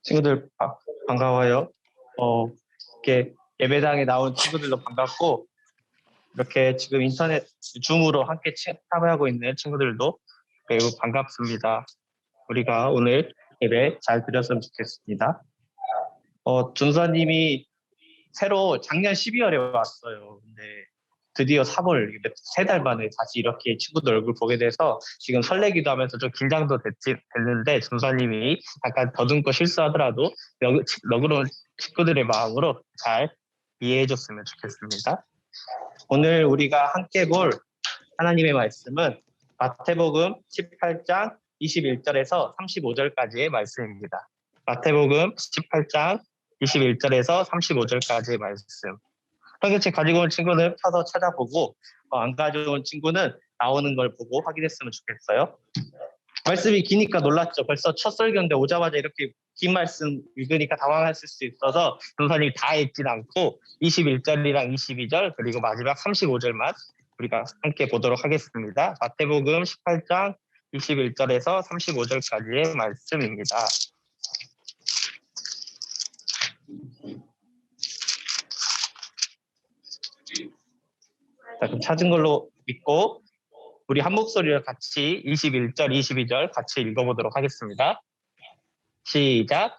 친구들 반가워요. 이렇게 예배당에 나온 친구들도 반갑고 이렇게 지금 인터넷 줌으로 함께 참여하고 있는 친구들도 매우 반갑습니다. 우리가 오늘 예배 잘 드렸으면 좋겠습니다. 준서님이 새로 작년 12월에 왔어요. 근데 드디어 3월, 3달 만에 다시 이렇게 친구들 얼굴 보게 돼서 지금 설레기도 하면서 좀 긴장도 됐는데 준서님이 약간 더듬고 실수하더라도 너그러운 친구들의 마음으로 잘 이해해줬으면 좋겠습니다. 오늘 우리가 함께 볼 하나님의 말씀은 마태복음 18장 21절에서 35절까지의 말씀입니다. 마태복음 18장 21절에서 35절까지의 말씀. 성경책 가지고 온 친구는 펴서 찾아보고 안 가져온 친구는 나오는 걸 보고 확인했으면 좋겠어요. 말씀이 기니까 놀랐죠. 벌써 첫 설교인데 오자마자 이렇게 긴 말씀 읽으니까 당황하실 수 있어서 선생님이 다 읽진 않고 21절이랑 22절 그리고 마지막 35절만 우리가 함께 보도록 하겠습니다. 마태복음 18장 21절에서 35절까지의 말씀입니다. 자, 그럼 찾은 걸로 믿고 우리 한 목소리로 같이 21절, 22절 같이 읽어보도록 하겠습니다. 시작.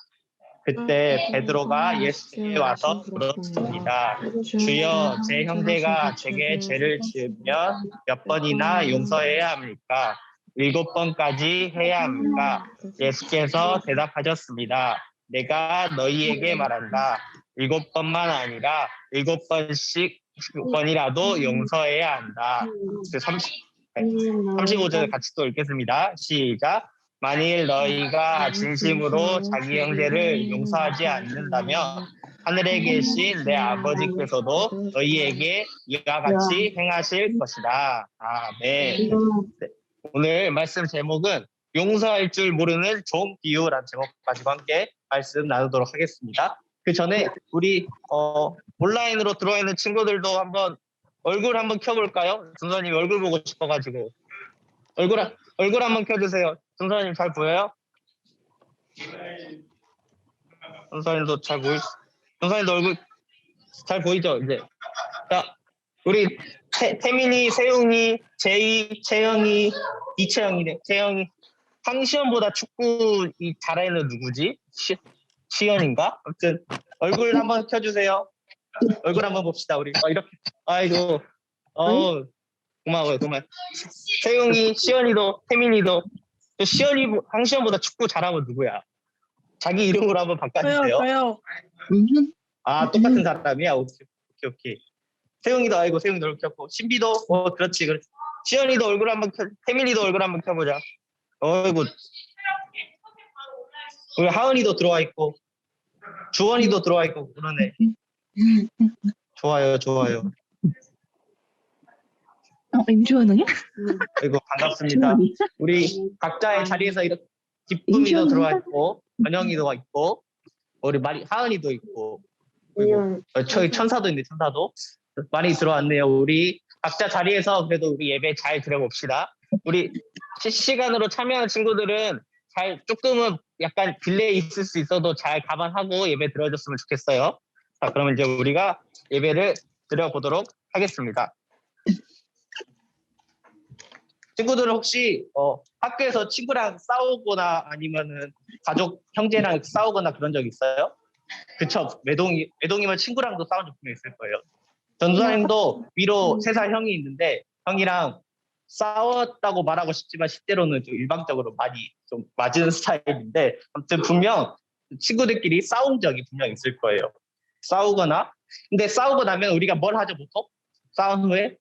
그때 베드로가 예수께 와서 물었습니다. 주여, 제 형제가 제게 죄를 지으면 몇 번이나 용서해야 합니까? 7번까지 해야 합니까? 예수께서 대답하셨습니다. 내가 너희에게 말한다. 7번만 아니라 7번이라도 용서해야 한다. 35절 같이 또 읽겠습니다. 시작. 만일 너희가 진심으로 자기 형제를 용서하지 않는다면 하늘에 계신 내 아버지께서도 너희에게 이와 같이 행하실 것이다. 아멘. 네. 오늘 말씀 제목은 용서할 줄 모르는 종 비유라는 제목 가지고 함께 말씀 나누도록 하겠습니다. 그 전에 우리 온라인으로 들어와 있는 친구들도 한번 얼굴 한번 켜볼까요? 준서님 얼굴 보고 싶어가지고 얼굴 한번 켜주세요. 준서님 잘 보여요? 준서님도 잘 보이? 준서님도 얼굴 잘 보이죠? 이제 자 우리 태민이, 세웅이, 제이, 채영이, 이채영이네. 채영이 황시연보다 축구 잘하는 누구지? 시연인가? 아무튼 얼굴 한번 켜주세요. 얼굴 한번 봅시다. 우리 이렇게 아이고 고마워요. 세용이, 시연이도, 태민이도 시연이, 황시연보다 축구 잘하면 누구야? 자기 이름으로 한번 바꿔주세요. 저요. 똑같은 사람이야. 오케이. 세용이도 아이고 세용이도 얼굴 켰고 신비도 그렇지. 시연이도 얼굴 한번 태민이도 얼굴 한번 켜보자. 어이구 우리 하은이도 들어와 있고 주원이도 들어와 있고 그러네. 좋아요. 임주원이야? 아이고 반갑습니다. 우리 각자의 자리에서 이렇게 기쁨이도 들어와 있고 은영이도 와 있고 우리 하은이도 있고 그리고 저희 천사도 있네. 천사도 많이 들어왔네요. 우리 각자 자리에서 그래도 우리 예배 잘 드려봅시다. 우리 실시간으로 참여하는 친구들은 조금은 약간 딜레이 있을 수 있어도 잘 감안하고 예배 드려줬으면 좋겠어요. 자, 그러면 이제 우리가 예배를 드려보도록 하겠습니다. 친구들은 혹시 학교에서 친구랑 싸우거나 아니면은 가족 형제랑 싸우거나 그런 적 있어요? 그쵸. 매동이면 친구랑도 싸운 적 분명 있을 거예요. 전도사님도 위로 3살 형이 있는데 형이랑 싸웠다고 말하고 싶지만 실제로는 좀 일방적으로 많이 좀 맞은 스타일인데 아무튼 분명 친구들끼리 싸운 적이 분명 있을 거예요. 근데 싸우고 나면 우리가 뭘 하죠 보통? 싸운 후에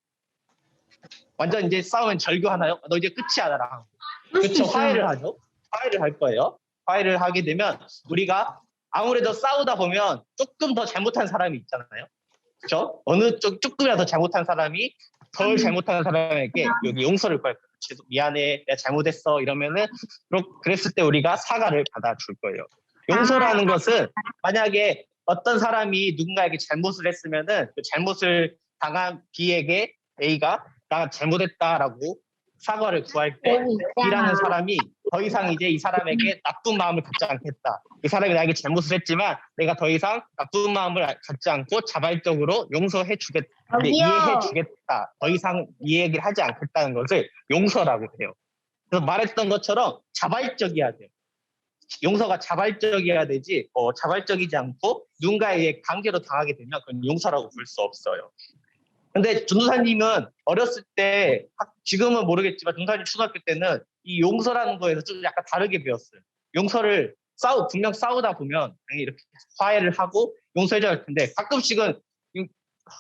완전 이제 싸우면 절교하나요? 너 이제 끝이야 나랑. 그렇죠. 화해를 하죠. 화해를 할 거예요. 화해를 하게 되면 우리가 아무래도 싸우다 보면 조금 더 잘못한 사람이 있잖아요. 그렇죠? 어느 조금이라도 잘못한 사람이 덜 잘못한 사람에게 여기 용서를 구할 거예요. 미안해, 내가 잘못했어 이러면은 그랬을 때 우리가 사과를 받아줄 거예요. 용서라는 것은 만약에 어떤 사람이 누군가에게 잘못을 했으면은 그 잘못을 당한 B에게 A가 나 잘못했다라고 사과를 구할 때 B라는 사람이 더 이상 이제 이 사람에게 나쁜 마음을 갖지 않겠다. 이 사람이 나에게 잘못을 했지만 내가 더 이상 나쁜 마음을 갖지 않고 자발적으로 용서해 주겠다. 이해해 주겠다. 더 이상 이 얘기를 하지 않겠다는 것을 용서라고 해요. 그래서 말했던 것처럼 자발적이어야 돼요. 용서가 자발적이어야 되지 자발적이지 않고 누군가에게 강제로 당하게 되면 그건 용서라고 볼 수 없어요. 근데 전도사님은 어렸을 때 지금은 모르겠지만 전도사님 초등학교 때는 이 용서라는 거에서 좀 약간 다르게 배웠어요. 용서를 분명 싸우다 보면 이렇게 화해를 하고 용서해줘야 할 텐데 가끔씩은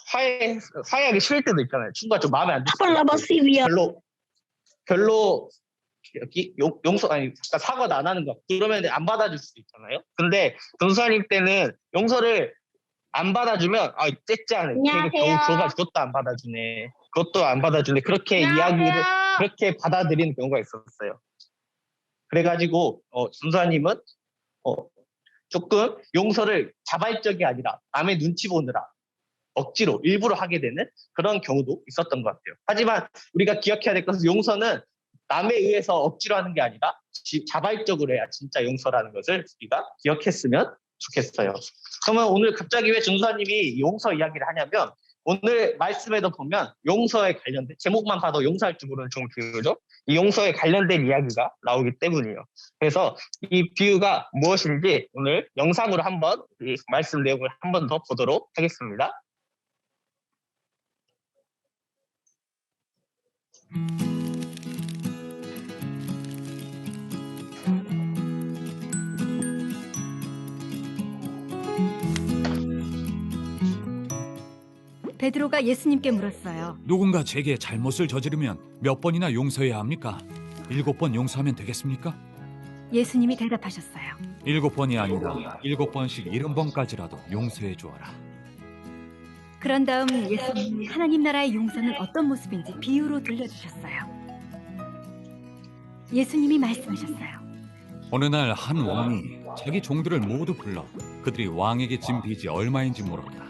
화해하기 싫을 때도 있잖아요. 친구가 좀 마음에 안 들어요. 별로 여기 용서 아니 사과도 안 하는 거 그러면 안 받아줄 수도 있잖아요. 근데 전도사님 때는 용서를 안 받아주면 째째하네. 그것도 안 받아주네. 그것도 안 받아주네. 그렇게 이야기를 그렇게 받아들이는 경우가 있었어요. 그래가지고 전도사님은 조금 용서를 자발적이 아니라 남의 눈치 보느라 억지로 일부러 하게 되는 그런 경우도 있었던 것 같아요. 하지만 우리가 기억해야 될 것은 용서는 남에 의해서 억지로 하는 게 아니라 자발적으로 해야 진짜 용서라는 것을 우리가 기억했으면 좋겠어요. 그러면 오늘 갑자기 왜 전도사님이 용서 이야기를 하냐면 오늘 말씀에도 보면 용서에 관련된 제목만 봐도 용서할 줄 모르는 좋은 비유죠. 이 용서에 관련된 이야기가 나오기 때문이에요. 그래서 이 비유가 무엇인지 오늘 영상으로 한번 이 말씀 내용을 한 번 더 보도록 하겠습니다. 베드로가 예수님께 물었어요. 누군가 제게 잘못을 저지르면 몇 번이나 용서해야 합니까? 7번 용서하면 되겠습니까? 예수님이 대답하셨어요. 7번이 아니라 7번씩 70번까지라도 용서해 주어라. 그런 다음 예수님이 하나님 나라의 용서는 어떤 모습인지 비유로 들려주셨어요. 예수님이 말씀하셨어요. 어느 날 한 왕이 자기 종들을 모두 불러 그들이 왕에게 진 빚이 얼마인지 물었다.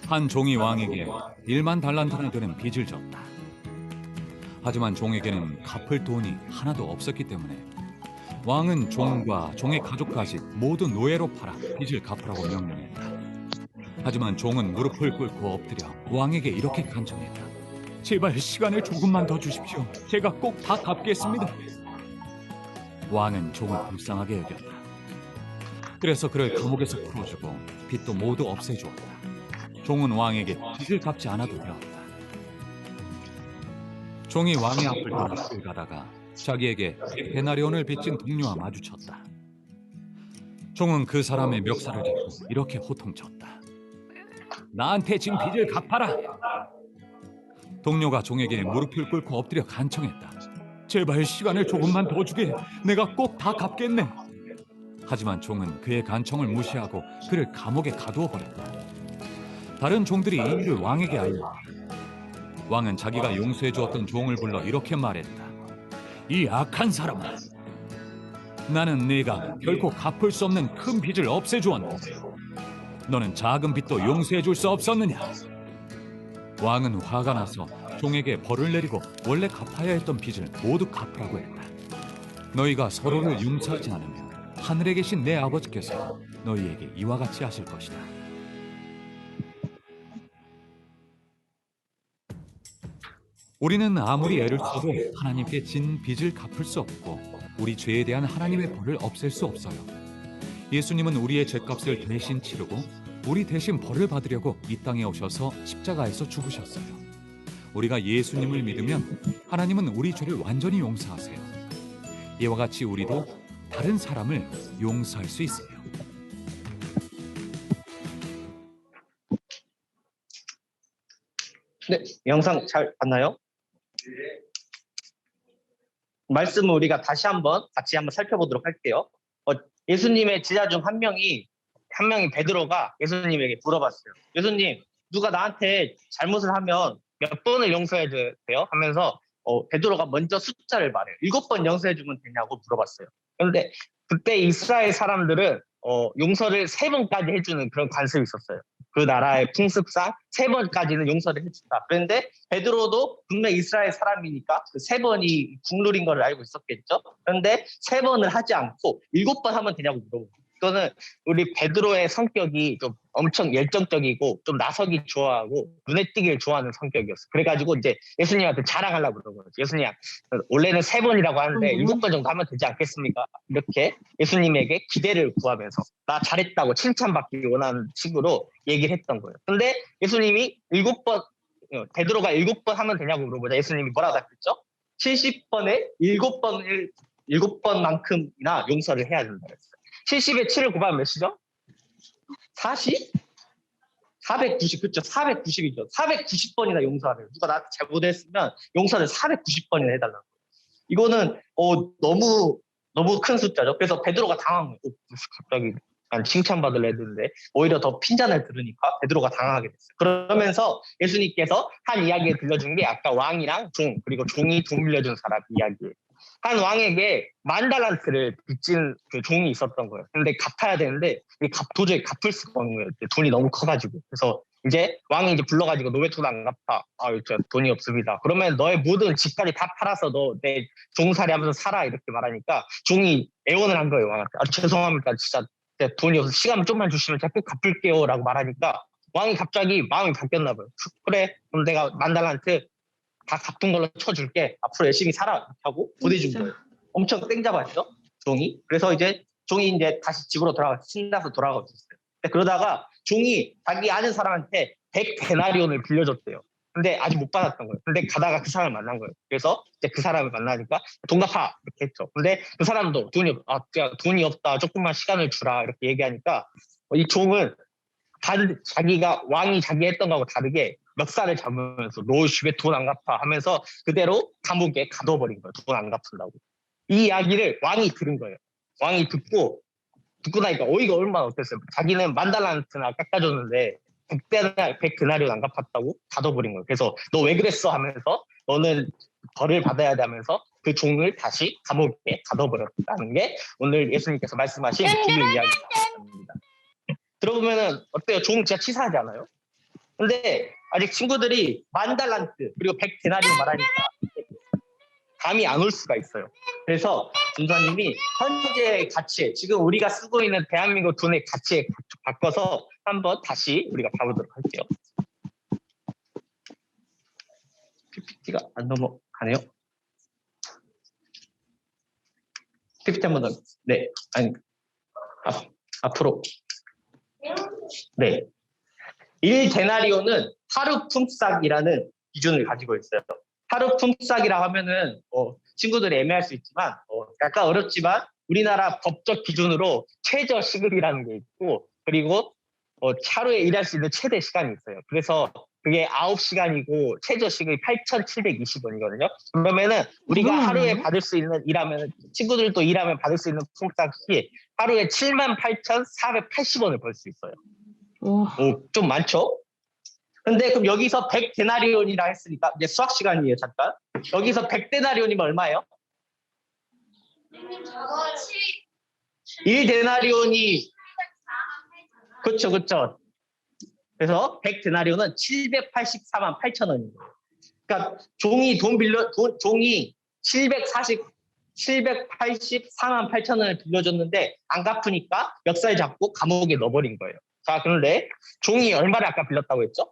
한 종이 왕에게 1만 달란트나 되는 빚을 졌다. 하지만 종에게는 갚을 돈이 하나도 없었기 때문에 왕은 종과 종의 가족까지 모두 노예로 팔아 빚을 갚으라고 명령했다. 하지만 종은 무릎을 꿇고 엎드려 왕에게 이렇게 간청했다. 제발 시간을 조금만 더 주십시오. 제가 꼭 다 갚겠습니다. 왕은 종을 불쌍하게 여겼다. 그래서 그를 감옥에서 풀어주고 빚도 모두 없애주었다. 종은 왕에게 빚을 갚지 않아도 되었다. 종이 왕의 앞을 떠나 길 가다가 자기에게 데나리온을 빚진 동료와 마주쳤다. 종은 그 사람의 멱살을 잡고 이렇게 호통쳤다. 나한테 진 빚을 갚아라. 동료가 종에게 무릎을 꿇고 엎드려 간청했다. 제발 시간을 조금만 더 주게. 내가 꼭 다 갚겠네. 하지만 종은 그의 간청을 무시하고 그를 감옥에 가두어 버렸다. 다른 종들이 이 일을 왕에게 알렸다. 왕은 자기가 용서해 주었던 종을 불러 이렇게 말했다. 이 악한 사람아, 나는 네가 결코 갚을 수 없는 큰 빚을 없애주었는데 너는 작은 빚도 용서해 줄 수 없었느냐? 왕은 화가 나서 종에게 벌을 내리고 원래 갚아야 했던 빚을 모두 갚으라고 했다. 너희가 서로를 용서하지 않으면 하늘에 계신 내 아버지께서 너희에게 이와 같이 하실 것이다. 우리는 아무리 애를 써도 하나님께 진 빚을 갚을 수 없고 우리 죄에 대한 하나님의 벌을 없앨 수 없어요. 예수님은 우리의 죄값을 대신 치르고 우리 대신 벌을 받으려고 이 땅에 오셔서 십자가에서 죽으셨어요. 우리가 예수님을 믿으면 하나님은 우리 죄를 완전히 용서하세요. 이와 같이 우리도 다른 사람을 용서할 수 있어요. 네, 영상 잘 봤나요? 말씀을 우리가 다시 같이 한번 살펴보도록 할게요. 예수님의 제자 중 한 명이 베드로가 예수님에게 물어봤어요. 예수님, 누가 나한테 잘못을 하면 몇 번을 용서해 줘야 돼요? 하면서 베드로가 먼저 숫자를 말해요. 7번 용서해 주면 되냐고 물어봤어요. 그런데 그때 이스라엘 사람들은 용서를 3번까지 해주는 그런 관습이 있었어요. 그 나라의 풍습상 3번까지는 용서를 해준다. 그런데 베드로도 분명 이스라엘 사람이니까 그 3번이 국룰인 걸 알고 있었겠죠. 그런데 3번을 하지 않고 7번 하면 되냐고 물어보고. 이거는 우리 베드로의 성격이 좀 엄청 열정적이고 좀 나서기 좋아하고 눈에 띄길 좋아하는 성격이었어. 그래가지고 이제 예수님한테 자랑하려고 그러는 거지. 예수님, 원래는 3번이라고 하는데 7번 정도 하면 되지 않겠습니까? 이렇게 예수님에게 기대를 구하면서 나 잘했다고 칭찬받기 원하는 식으로 얘기를 했던 거예요. 근데 예수님이 7번, 베드로가 7번 하면 되냐고 물어보자. 예수님이 뭐라고 답했죠? 70번에 7번만큼이나 용서를 해야 된다 그랬어요. 70에 7을 곱하면 몇이죠? 40? 490, 그렇죠. 490이죠. 490번이나 용서하래요. 누가 나한테 잘못했으면 용서를 490번이나 해달라고. 이거는 너무 큰 숫자죠. 그래서 베드로가 당한 거예요. 갑자기 난 칭찬받을 애들인데 오히려 더 핀잔을 들으니까 베드로가 당하게 됐어요. 그러면서 예수님께서 한 이야기를 들려준 게 아까 왕이랑 종, 그리고 종이 돈 빌려준 사람 이야기예요. 한 왕에게 10,000달란트를 빚진 그 종이 있었던 거예요. 근데 갚아야 되는데 도저히 갚을 수가 없는 거예요. 돈이 너무 커가지고. 그래서 이제 왕이 이제 불러가지고 너 왜 돈 안 갚아? 제가 돈이 없습니다. 그러면 너의 모든 집까지 다 팔아서 너 내 종살이 하면서 살아 이렇게 말하니까 종이 애원을 한 거예요. 왕한테. 죄송합니다. 진짜 돈이 없어서 시간 좀만 주시면 제가 꼭 갚을게요 라고 말하니까 왕이 갑자기 마음이 바뀌었나 봐요. 그래 그럼 내가 10,000달란트 다 갚은 걸로 쳐줄게. 앞으로 열심히 살아 하고 보내준 거예요. 엄청 땡잡았죠, 종이. 그래서 이제 종이 이제 다시 집으로 신나서 돌아가고 있었어요. 그러다가 종이 자기 아는 사람한테 100데나리온을 빌려줬대요. 근데 아직 못 받았던 거예요. 근데 가다가 그 사람을 만난 거예요. 그래서 이제 그 사람을 만나니까 돈 갚아 이렇게 했죠. 근데 그 사람도 돈이 없다. 조금만 시간을 주라 이렇게 얘기하니까 이 종은 왕이 자기 했던 거하고 다르게 멱살을 잡으면서 너 왜 돈 안 갚아 하면서 그대로 감옥에 가둬버린 거예요. 돈 안 갚는다고. 이 이야기를 왕이 들은 거예요. 왕이 듣고 나니까 어이가 얼마나 어땠어요. 자기는 10,000달란트나 깎아줬는데 100데나리온 안 갚았다고 가둬버린 거예요. 그래서 너 왜 그랬어 하면서 너는 벌을 받아야 돼 하면서 그 종을 다시 감옥에 가둬버렸다는 게 오늘 예수님께서 말씀하신 비밀 이야기입니다. 들어보면은 어때요? 종 진짜 치사하지 않아요? 근데 아직 친구들이 10,000달란트 그리고 100데나리온 말하니까 감이 안 올 수가 있어요. 그래서 전사님이 현재 가치에 지금 우리가 쓰고 있는 대한민국 돈의 가치에 바꿔서 한번 다시 우리가 봐보도록 할게요. PPT가 안 넘어가네요. PPT 한 번 더. 네, 아니 앞으로. 네. 1데나리온은 하루 품삯이라는 기준을 가지고 있어요. 하루 품삯이라 하면은 친구들이 애매할 수 있지만 약간 어렵지만 우리나라 법적 기준으로 최저 시급이라는 게 있고 그리고 하루에 일할 수 있는 최대 시간이 있어요. 그래서 그게 9시간이고 최저 시급이 8,720원이거든요. 그러면은 우리가 하루에 받을 수 있는 일하면 친구들도 일하면 받을 수 있는 품삯이 하루에 78,480원을 벌 수 있어요. 좀 많죠? 근데 그럼 여기서 100데나리온이라 했으니까 이제 수학 시간이에요. 잠깐. 여기서 100데나리온이면 얼마예요? 1데나리온이 그렇죠. 그래서 100데나리온은 784만 8천 원이에요. 그러니까 종이 종이 784만 8천 원을 빌려줬는데 안 갚으니까 멱살 잡고 감옥에 넣어버린 거예요. 자, 그런데 종이 얼마를 아까 빌렸다고 했죠?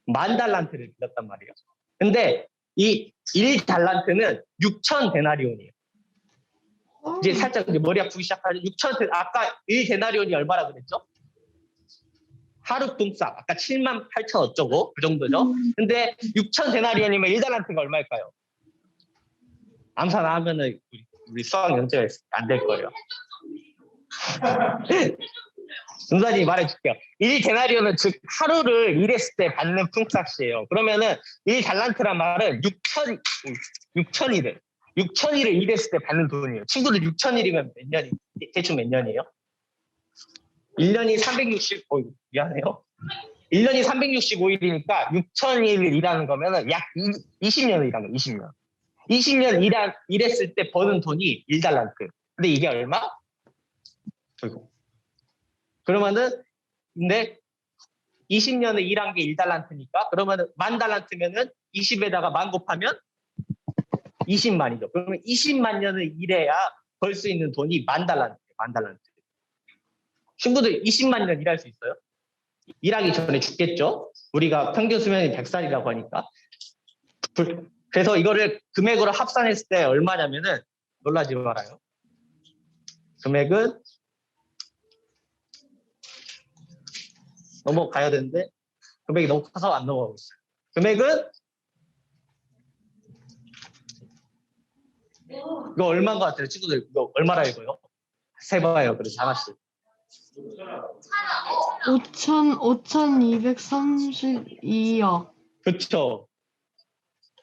10,000달란트를 빌렸단 말이에요. 근데 이 1달란트는 6,000데나리온이에요. 이제 살짝 이제 머리 아프기 시작하죠. 아까 1데나리온이 얼마라 그랬죠? 하루 품삯 아까 78,000 어쩌고 그 정도죠. 근데 6,000데나리온이면 1달란트가 얼마일까요? 암산 하면은 우리 수학 연재가 안 될 거예요. 준사님이 말해줄게요. 1데나리온은 즉 하루를 일했을 때 받는 품삯이에요. 그러면은 1달란트란 말은 6,000일을 일했을 때 받는 돈이에요. 친구들 6,000일이면 대충 몇 년이에요? 1년이 mi안해요. 1년이 365일이니까 6,000일을 일하는 거면은 약 20년을 일한 거예요. 20년. 20년 일했을 때 버는 돈이 1달란트. 근데 이게 얼마? 그러면은 근데 20년을 일한 게 1달란트니까 그러면 10,000달란트면은 20에다가 만 곱하면 20만이죠. 그러면 20만 년을 일해야 벌 수 있는 돈이 10,000달란트. 10,000달란트. 친구들 20만 년 일할 수 있어요? 일하기 전에 죽겠죠? 우리가 평균 수명이 100살이라고 하니까. 그래서 이거를 금액으로 합산했을 때 얼마냐면은 놀라지 말아요. 금액은 넘어가야 되는데 금액이 너무 커서 안 넘어가고 있어요. 금액은 이거 얼마인 것 같아요? 친구들 이거 얼마라 이거요? 세봐요. 그래서 하나씩. 5,232억. 그렇죠.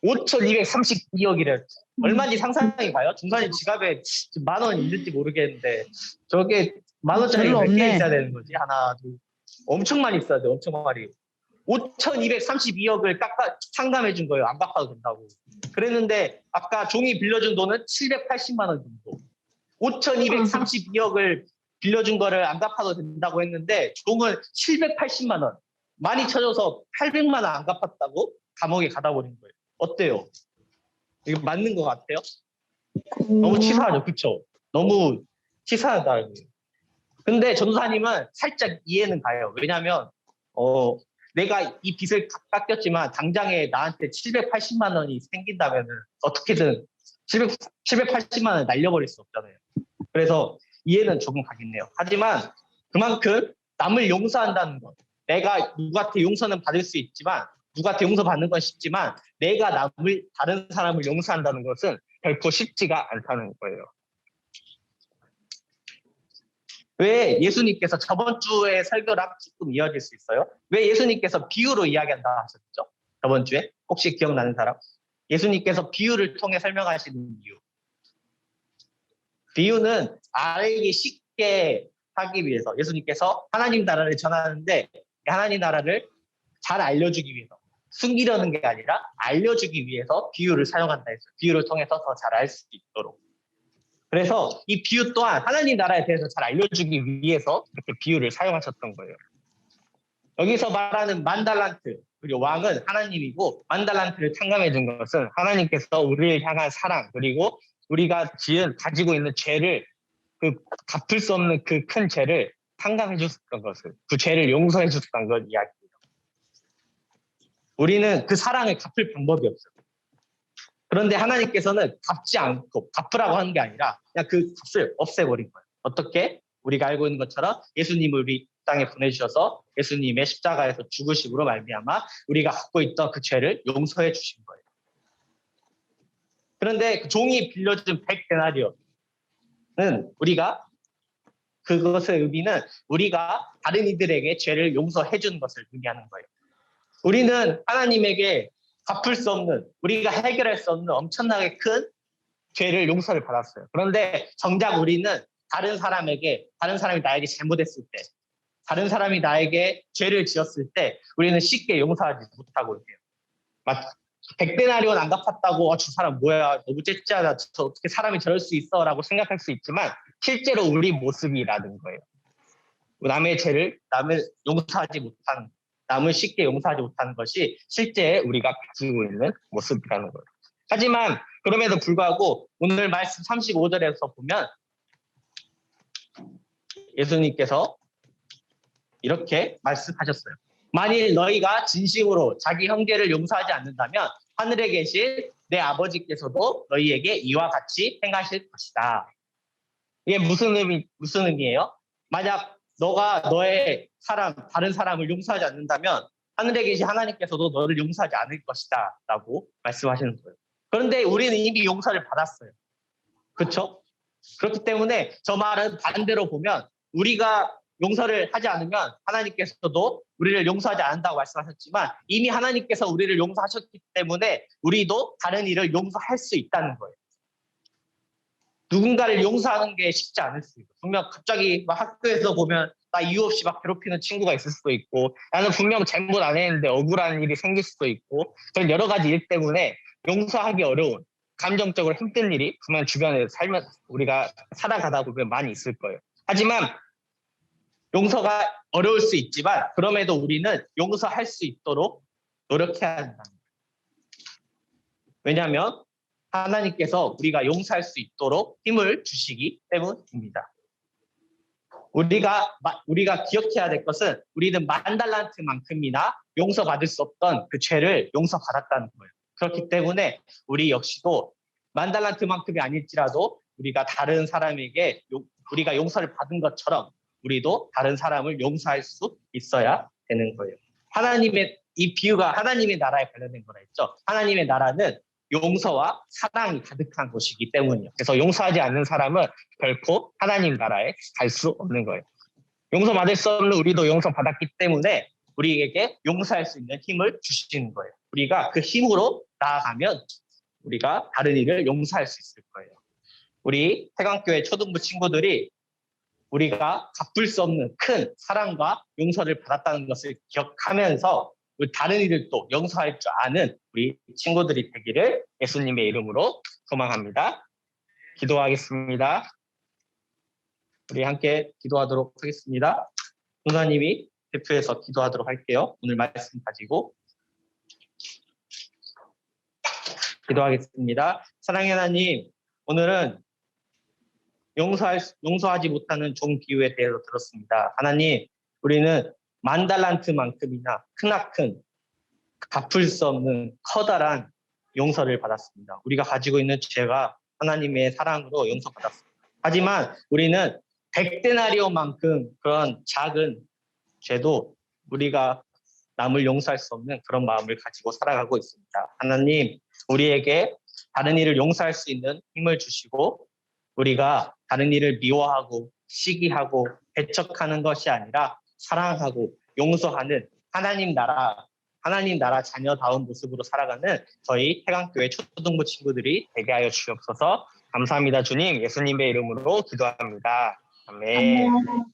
5,232억이래. 얼마인지 상상해 봐요. 중산이 지갑에 10,000원 있는지 모르겠는데 저게 10,000원짜리 별로 몇 개 없네. 있어야 되는 거지? 하나, 둘. 엄청 많이 있어야 돼. 엄청 많이. 5,232억을 상담해 준 거예요. 안 갚아도 된다고. 그랬는데 아까 종이 빌려준 돈은 780만 원 정도. 5,232억을 빌려준 거를 안 갚아도 된다고 했는데 종은 780만 원. 많이 쳐줘서 800만 원 안 갚았다고 감옥에 가다 버린 거예요. 어때요? 이거 맞는 것 같아요? 너무 치사하죠, 그쵸? 너무 치사하다. 근데 전도사님은 살짝 이해는 가요. 왜냐하면 내가 이 빚을 깎였지만 당장에 나한테 780만 원이 생긴다면 어떻게든 780만 원을 날려버릴 수 없잖아요. 그래서 이해는 조금 가겠네요. 하지만 그만큼 남을 용서한다는 것. 내가 누구한테 용서는 받을 수 있지만 누구한테 용서받는 건 쉽지만 내가 다른 사람을 용서한다는 것은 결코 쉽지가 않다는 거예요. 왜 예수님께서 저번 주에 설교랑 조금 이어질 수 있어요? 왜 예수님께서 비유로 이야기한다 하셨죠? 저번 주에? 혹시 기억나는 사람? 예수님께서 비유를 통해 설명하시는 이유. 비유는 알기 쉽게 하기 위해서 예수님께서 하나님 나라를 전하는데 하나님 나라를 잘 알려주기 위해서 숨기려는 게 아니라 알려주기 위해서 비유를 사용한다 했어요. 비유를 통해서 더 잘 알 수 있도록. 그래서 이 비유 또한 하나님 나라에 대해서 잘 알려주기 위해서 이렇게 비유를 사용하셨던 거예요. 여기서 말하는 10,000달란트, 그리고 왕은 하나님이고 10,000달란트를 탕감해 준 것은 하나님께서 우리를 향한 사랑, 그리고 우리가 가지고 있는 죄를 갚을 수 없는 그 큰 죄를 탕감해 줬던 것을, 그 죄를 용서해 줬던 걸 이야기해요. 우리는 그 사랑을 갚을 방법이 없어요. 그런데 하나님께서는 갚지 않고 갚으라고 하는 게 아니라 그냥 그 값을 없애버린 거예요. 어떻게? 우리가 알고 있는 것처럼 예수님을 우리 땅에 보내주셔서 예수님의 십자가에서 죽으심으로 말미암아 우리가 갖고 있던 그 죄를 용서해 주신 거예요. 그런데 그 종이 빌려준 100데나리온은 우리가 그것의 의미는 우리가 다른 이들에게 죄를 용서해 주는 것을 의미하는 거예요. 우리는 하나님에게 갚을 수 없는, 우리가 해결할 수 없는 엄청나게 큰 죄를 용서를 받았어요. 그런데 정작 우리는 다른 사람이 나에게 잘못했을 때, 다른 사람이 나에게 죄를 지었을 때 우리는 쉽게 용서하지 못하고 있어요. 100데나리온 안 갚았다고 저 사람 뭐야, 너무 째째하다, 어떻게 사람이 저럴 수 있어 라고 생각할 수 있지만 실제로 우리 모습이라는 거예요. 남의 죄를 남을 용서하지 못하는, 남을 쉽게 용서하지 못하는 것이 실제 우리가 가지고 있는 모습이라는 거예요. 하지만 그럼에도 불구하고 오늘 말씀 35절에서 보면 예수님께서 이렇게 말씀하셨어요. 만일 너희가 진심으로 자기 형제를 용서하지 않는다면 하늘에 계신 내 아버지께서도 너희에게 이와 같이 행하실 것이다. 이게 무슨 의미예요? 만약 너가 너의 다른 사람을 용서하지 않는다면 하늘에 계신 하나님께서도 너를 용서하지 않을 것이다 라고 말씀하시는 거예요. 그런데 우리는 이미 용서를 받았어요. 그렇죠? 그렇기 때문에 저 말은 반대로 보면 우리가 용서를 하지 않으면 하나님께서도 우리를 용서하지 않는다고 말씀하셨지만 이미 하나님께서 우리를 용서하셨기 때문에 우리도 다른 이를 용서할 수 있다는 거예요. 누군가를 용서하는 게 쉽지 않을 수 있고, 분명 갑자기 막 학교에서 보면 나 이유 없이 막 괴롭히는 친구가 있을 수도 있고, 나는 분명 잘못 안 했는데 억울한 일이 생길 수도 있고, 그런 여러 가지 일 때문에 용서하기 어려운, 감정적으로 힘든 일이 분명 주변에 우리가 살아가다 보면 많이 있을 거예요. 하지만 용서가 어려울 수 있지만 그럼에도 우리는 용서할 수 있도록 노력해야 한다. 왜냐하면 하나님께서 우리가 용서할 수 있도록 힘을 주시기 때문입니다. 우리가 기억해야 될 것은 우리는 10,000달란트만큼이나 용서받을 수 없던 그 죄를 용서받았다는 거예요. 그렇기 때문에 우리 역시도 10,000달란트만큼이 아닐지라도 우리가 다른 사람에게 우리가 용서를 받은 것처럼 우리도 다른 사람을 용서할 수 있어야 되는 거예요. 이 비유가 하나님의 나라에 관련된 거라 했죠. 하나님의 나라는 용서와 사랑이 가득한 곳이기 때문이에요. 그래서 용서하지 않는 사람은 결코 하나님 나라에 갈 수 없는 거예요. 용서받을 수 없는 우리도 용서받았기 때문에 우리에게 용서할 수 있는 힘을 주시는 거예요. 우리가 그 힘으로 나아가면 우리가 다른 이를 용서할 수 있을 거예요. 우리 태광교회 초등부 친구들이 우리가 갚을 수 없는 큰 사랑과 용서를 받았다는 것을 기억하면서 우리 다른 이들도 용서할 줄 아는 우리 친구들이 되기를 예수님의 이름으로 소망합니다. 기도하겠습니다. 우리 함께 기도하도록 하겠습니다. 목사님이 대표해서 기도하도록 할게요. 오늘 말씀 가지고 기도하겠습니다. 사랑의 하나님, 오늘은 용서하지 못하는 종 비유에 대해서 들었습니다. 하나님, 우리는 10,000달란트만큼이나 크나큰 갚을 수 없는 커다란 용서를 받았습니다. 우리가 가지고 있는 죄가 하나님의 사랑으로 용서받았습니다. 하지만 우리는 100데나리온만큼 그런 작은 죄도 우리가 남을 용서할 수 없는 그런 마음을 가지고 살아가고 있습니다. 하나님, 우리에게 다른 이를 용서할 수 있는 힘을 주시고 우리가 다른 이를 미워하고 시기하고 배척하는 것이 아니라 사랑하고 용서하는 하나님 나라 자녀다운 모습으로 살아가는 저희 태광교회 초등부 친구들이 되게 하여 주시옵소서. 감사합니다. 주님, 예수님의 이름으로 기도합니다. 아멘. 아멘.